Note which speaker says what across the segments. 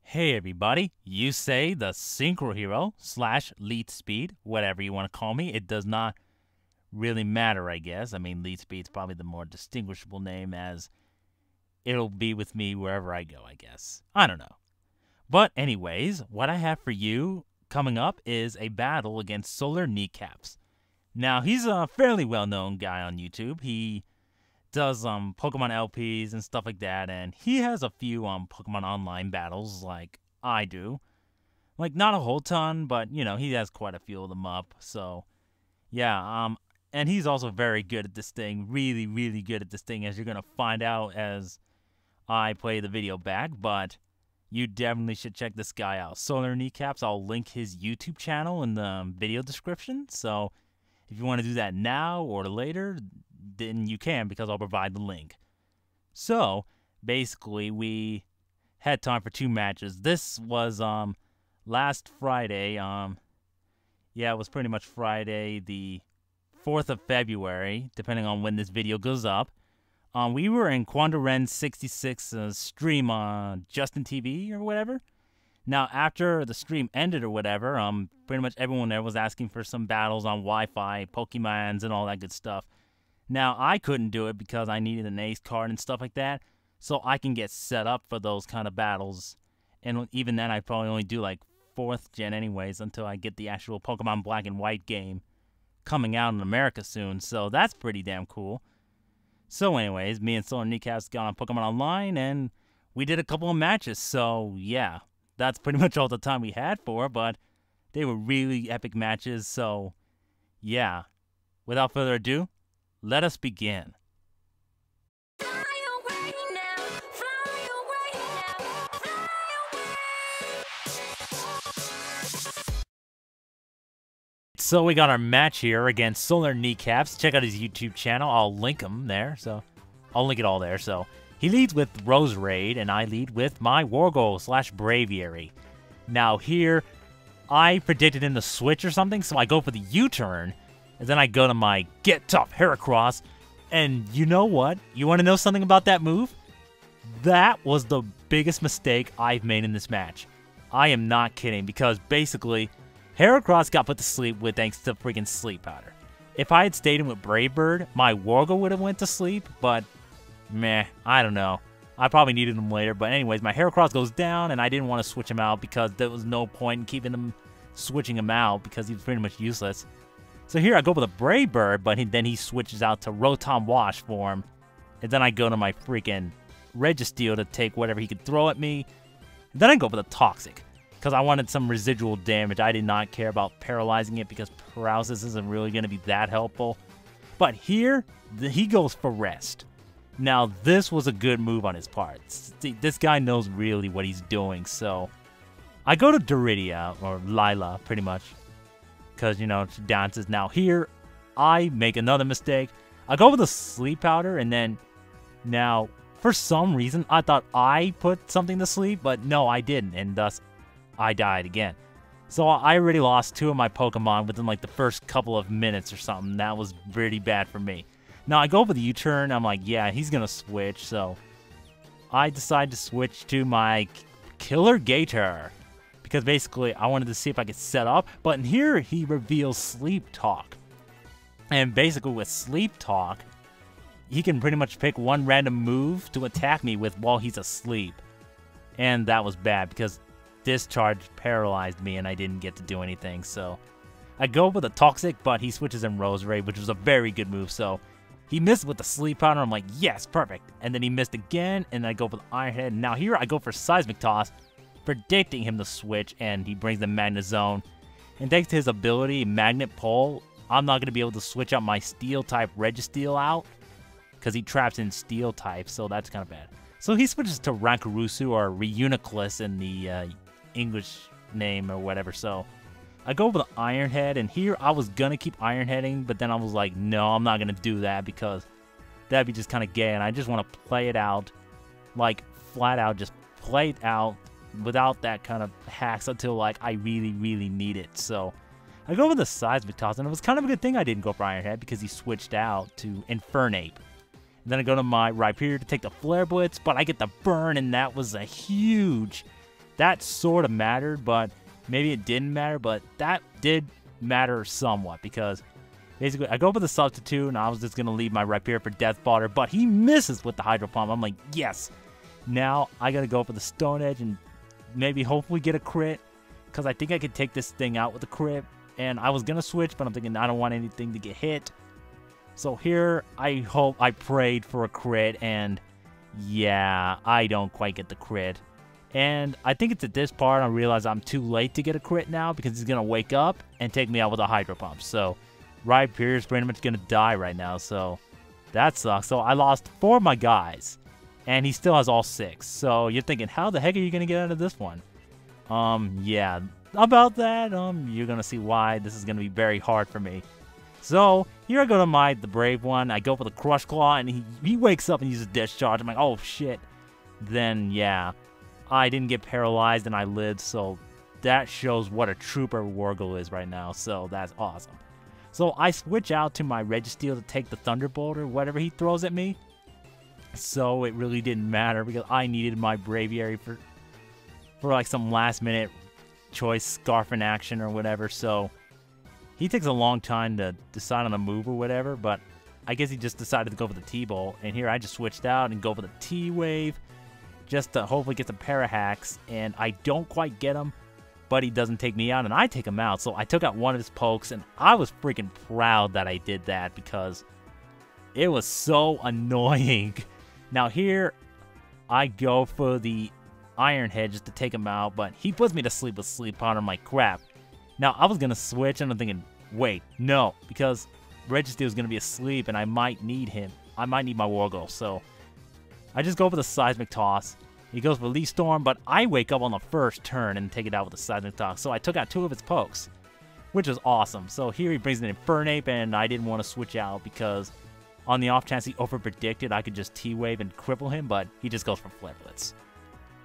Speaker 1: Hey everybody, YuseiTheSynchroHero / lead speed, whatever you want to call me. It does not really matter, I guess. I mean, lead speed's probably the more distinguishable name, as it'll be with me wherever I go, I guess. I don't know. But anyways, what I have for you coming up is a battle against SolarKneeCaps. Now, he's a fairly well-known guy on YouTube. He does Pokemon LPs and stuff like that, and he has a few Pokemon Online battles like I do. Like, not a whole ton, but you know, he has quite a few of them up. So yeah, and he's also very good at this thing, really good at this thing, as you're gonna find out as I play the video back. But you definitely should check this guy out, SolarKneeCaps. I'll link his YouTube channel in the video description, so if you want to do that now or later, then you can, because I'll provide the link. So basically, we had time for 2 matches. This was last Friday. Yeah, it was pretty much Friday the 4th of February, depending on when this video goes up. We were in QuandaRen66's stream on Justin TV or whatever. Now, after the stream ended or whatever, pretty much everyone there was asking for some battles on Wi-Fi, Pokemons, and all that good stuff. Now, I couldn't do it because I needed an ace card and stuff like that, so I can get set up for those kind of battles. And even then, I'd probably only do like 4th gen anyways until I get the actual Pokemon Black and White game coming out in America soon, so that's pretty damn cool. So anyways, me and SolarKneeCaps got on Pokemon Online, and we did a couple of matches, so yeah. That's pretty much all the time we had for, but they were really epic matches, so yeah. Without further ado, let us begin. So we got our match here against SolarKneeCaps. Check out his YouTube channel. I'll link him there, so I'll link it all there. So he leads with Roserade, and I lead with my Wargoal / Braviary. Now here, I predicted him to switch or something, so I go for the U-turn, and then I go to my Get Tough Heracross, and you know what? You want to know something about that move? That was the biggest mistake I've made in this match. I am not kidding, because basically, Heracross got put to sleep with thanks to freaking Sleep Powder. If I had stayed in with Brave Bird, my Wargoal would have went to sleep, but meh, I don't know. I probably needed him later, but anyways, my Heracross goes down, and I didn't want to switch him out because there was no point in keeping him, switching him out, because he was pretty much useless. So here I go with a Brave Bird, but then he switches out to Rotom Wash form, and then I go to my freaking Registeel to take whatever he could throw at me, and then I go with a Toxic, because I wanted some residual damage. I did not care about paralyzing it, because paralysis isn't really going to be that helpful. But here, he goes for Rest. Now, this was a good move on his part. This guy knows really what he's doing, so I go to Duridia, or Lila, pretty much, because, you know, she dances. Now, here, I make another mistake. I go with a Sleep Powder, and then, now, for some reason, I thought I put something to sleep, but no, I didn't, and thus, I died again. So, I already lost 2 of my Pokemon within, like, the first couple of minutes or something. That was pretty bad for me. Now, I go for the U-turn. I'm like, yeah, he's going to switch. So, I decide to switch to my Killer Gator, because basically, I wanted to see if I could set up. But in here, he reveals Sleep Talk. And basically, with Sleep Talk, he can pretty much pick one random move to attack me with while he's asleep. And that was bad, because Discharge paralyzed me, and I didn't get to do anything. So, I go with a Toxic, but he switches in Roserade, which was a very good move. So, he missed with the Sleep Powder. I'm like, yes, perfect. And then he missed again, and I go for the Iron Head. And now here I go for Seismic Toss, predicting him to switch, and he brings the Magnet Zone. And thanks to his ability, Magnet Pull, I'm not going to be able to switch out my Steel-type Registeel out, because he traps in Steel-type, so that's kind of bad. So he switches to Rankarusu, or Reuniclus in the English name or whatever. So I go with the Iron Head, and here I was going to keep Iron Heading, but then I was like, no, I'm not going to do that, because that'd be just kind of gay, and I just want to play it out, like, flat out, just play it out without that kind of hacks until, like, I really need it. So I go with the Seismic Toss, and it was kind of a good thing I didn't go for Iron Head, because he switched out to Infernape. And then I go to my Rhyperior to take the Flare Blitz, but I get the burn, and that was a huge that sort of mattered, but maybe it didn't matter, but that did matter somewhat, because basically I go for the substitute, and I was just going to leave my Rapier for Death Fodder, but he misses with the Hydro Pump. I'm like, yes! Now I got to go for the Stone Edge and maybe hopefully get a crit, because I think I could take this thing out with a crit. And I was going to switch, but I'm thinking I don't want anything to get hit. So here, I prayed for a crit, and yeah, I don't quite get the crit. And I think it's at this part I realize I'm too late to get a crit now, because he's going to wake up and take me out with a Hydro Pump. So Rapier is pretty much going to die right now, so that sucks. So I lost 4 of my guys, and he still has all 6. So you're thinking, how the heck are you going to get out of this one? Yeah. About that, you're gonna see why this is gonna be very hard for me. So here I go to the brave one. I go for the Crush Claw, and he wakes up and uses Discharge. I'm like, oh shit. Then yeah, I didn't get paralyzed and I lived. So that shows what a trooper Wargle is right now. So that's awesome. So I switch out to my Registeel to take the Thunderbolt or whatever he throws at me. So it really didn't matter, because I needed my Braviary for like some last minute choice Scarf in action or whatever. So he takes a long time to decide on a move or whatever, but I guess he just decided to go for the T-Bolt, and here I just switched out and go for the T-Wave just to hopefully get some Parahacks, and I don't quite get him, but he doesn't take me out, and I take him out. So I took out one of his pokes, and I was freaking proud that I did that, because it was so annoying. Now here I go for the Iron Head just to take him out, but he puts me to sleep with Sleep Powder. I'm like, crap. Now, I was going to switch, and I'm thinking, wait, no, because Registeel is going to be asleep, and I might need him. I might need my Wargle, so I just go for the Seismic Toss. He goes for Leaf Storm, but I wake up on the first turn and take it out with the Seismic Toss, so I took out 2 of his pokes, which was awesome. So here he brings an Infernape, and I didn't want to switch out, because on the off chance he over-predicted, I could just T-Wave and cripple him, but he just goes for Fliplets.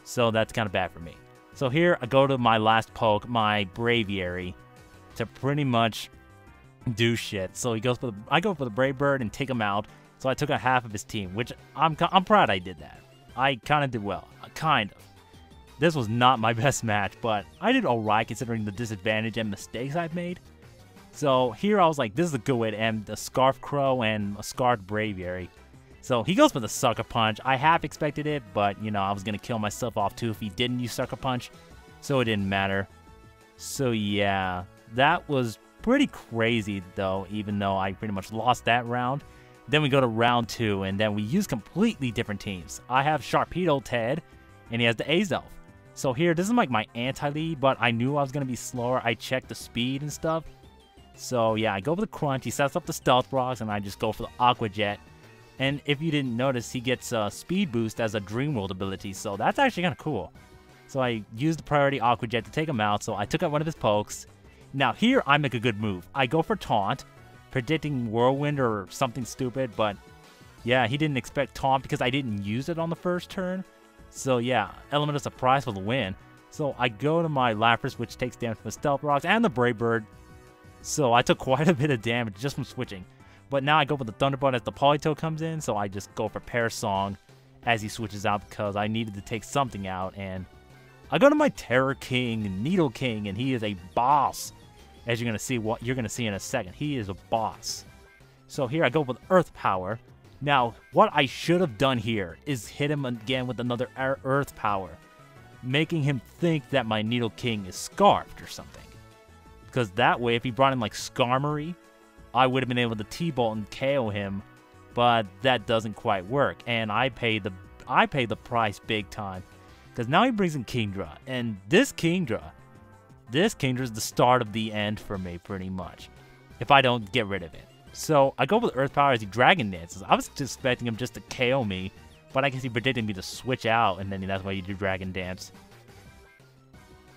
Speaker 1: So that's kind of bad for me. So here I go to my last poke, my Braviary, to pretty much do shit. So he goes for I go for the Brave Bird and take him out. So I took out half of his team, which I'm proud I did that. I kind of did well, kind of. This was not my best match, but I did alright considering the disadvantage and mistakes I've made. So here I was like, this is a good way to end the Scarf Crow and a Scarfed Braviary. So he goes for the Sucker Punch. I half expected it, but, you know, I was going to kill myself off too if he didn't use Sucker Punch. So it didn't matter. So yeah, that was pretty crazy though, even though I pretty much lost that round. Then we go to round 2, and then we use completely different teams. I have Sharpedo Ted, and he has the Azelf. So here, this is like my anti-lead, but I knew I was going to be slower. I checked the speed and stuff. So yeah, I go for the Crunch. He sets up the Stealth Rocks, and I just go for the Aqua Jet. And if you didn't notice, he gets a Speed Boost as a Dream World ability, so that's actually kind of cool. So I used the Priority Aqua Jet to take him out, so I took out one of his pokes. Now here, I make a good move. I go for Taunt, predicting Whirlwind or something stupid, but yeah, he didn't expect Taunt because I didn't use it on the first turn. So yeah, Element of Surprise for the win. So I go to my Lapras, which takes damage from the Stealth Rocks and the Brave Bird. So I took quite a bit of damage just from switching. But now I go for the Thunderbolt as the Politoed comes in, so I just go for Pear Song as he switches out because I needed to take something out. And I go to my Terror King, Needle King, and he is a boss. As you're going to see in a second. He is a boss. So here I go with Earth Power. Now, what I should have done here is hit him again with another Earth Power, making him think that my Needle King is Scarfed or something. Because that way, if he brought in like Skarmory, I would have been able to T-Bolt and KO him, but that doesn't quite work. And I pay the price big time. Because now he brings in Kingdra, and this Kingdra is the start of the end for me, pretty much, if I don't get rid of it. So I go with Earth Power as he Dragon Dances. I was just expecting him just to KO me, but I guess he predicted me to switch out, and then that's why you do Dragon Dance.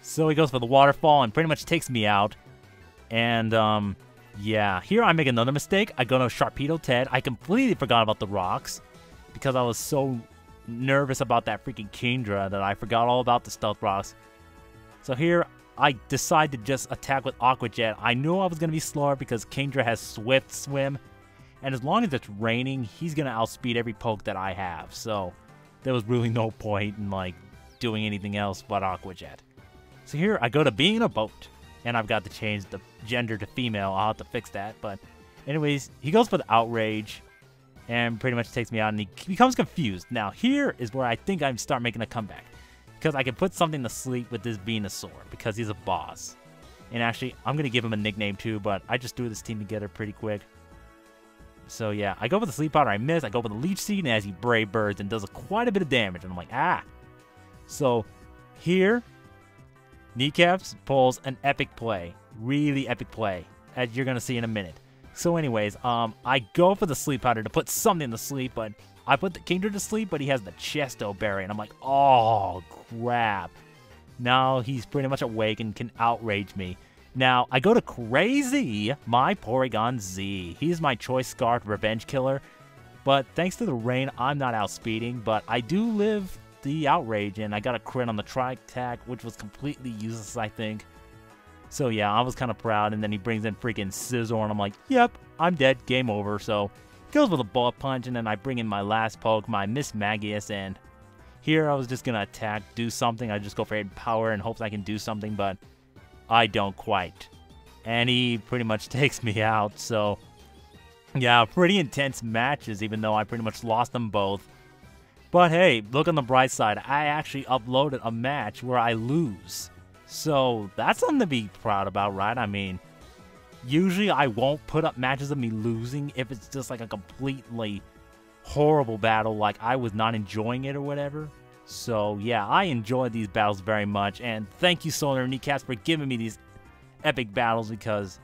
Speaker 1: So he goes for the Waterfall and pretty much takes me out. And, yeah, here I make another mistake. I go to Sharpedo Ted. I completely forgot about the rocks because I was so nervous about that freaking Kingdra that I forgot all about the Stealth Rocks. So here I decide to just attack with Aqua Jet. I knew I was going to be slower because Kingdra has Swift Swim. And as long as it's raining, he's going to outspeed every poke that I have. So there was really no point in, like, doing anything else but Aqua Jet. So here I go to being a boat, and I've got to change the gender to female. I'll have to fix that, but anyways, he goes for the outrage and pretty much takes me out, and he becomes confused. Now here is where I think I start making a comeback, because I can put something to sleep with this Venusaur because he's a boss. And actually, I'm going to give him a nickname too, but I just threw this team together pretty quick. So yeah, I go for the Sleep Powder, I miss. I go for the Leech Seed, and as he Brave Birds and does quite a bit of damage. And I'm like, ah. So here, Kneecaps pulls an epic play. Really epic play, as you're going to see in a minute. So anyways, I go for the Sleep Powder to put something to sleep, but I put the Kingdra to sleep, but he has the Chesto Berry. And I'm like, oh, crap. Now he's pretty much awake and can outrage me. Now, I go to Crazy, my Porygon Z. He's my Choice Scarf Revenge Killer. But thanks to the rain, I'm not outspeeding. But I do live the outrage, and I got a crit on the Tri-Attack, which was completely useless, I think. So yeah, I was kind of proud. And then he brings in freaking Scizor, and I'm like, yep, I'm dead. Game over. So he goes with a Bullet Punch, and then I bring in my last poke, my Miss Magius, and here I was just going to attack, do something. I just go for Hidden Power and hopes I can do something, but I don't quite. And he pretty much takes me out. So yeah, pretty intense matches, even though I pretty much lost them both. But hey, look on the bright side. I actually uploaded a match where I lose. So that's something to be proud about, right? I mean, usually I won't put up matches of me losing if it's just like a completely horrible battle, like I was not enjoying it or whatever. So yeah, I enjoyed these battles very much, and thank you SolarKneeCaps for giving me these epic battles, because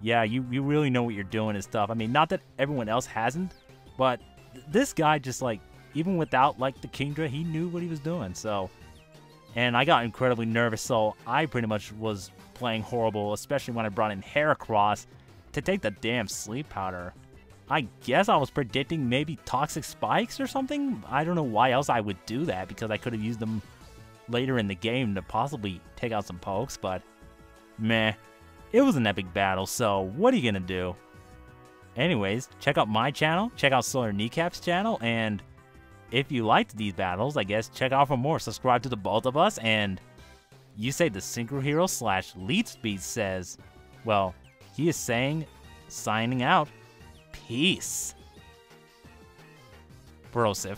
Speaker 1: yeah, you really know what you're doing and stuff. I mean, not that everyone else hasn't, but this guy just, like, even without like the Kingdra, he knew what he was doing. So, and I got incredibly nervous, so I pretty much was playing horrible, especially when I brought in Heracross to take the damn Sleep Powder. I guess I was predicting maybe Toxic Spikes or something. I don't know why else I would do that, because I could have used them later in the game to possibly take out some pokes, but meh. It was an epic battle, so what are you gonna do? Anyways, check out my channel, check out SolarKneeCaps' channel, and if you liked these battles, I guess check out for more. Subscribe to the both of us, and YuseiTheSynchroHero / LeadSpeed says, well, he is saying, signing out. Peace. Brosif.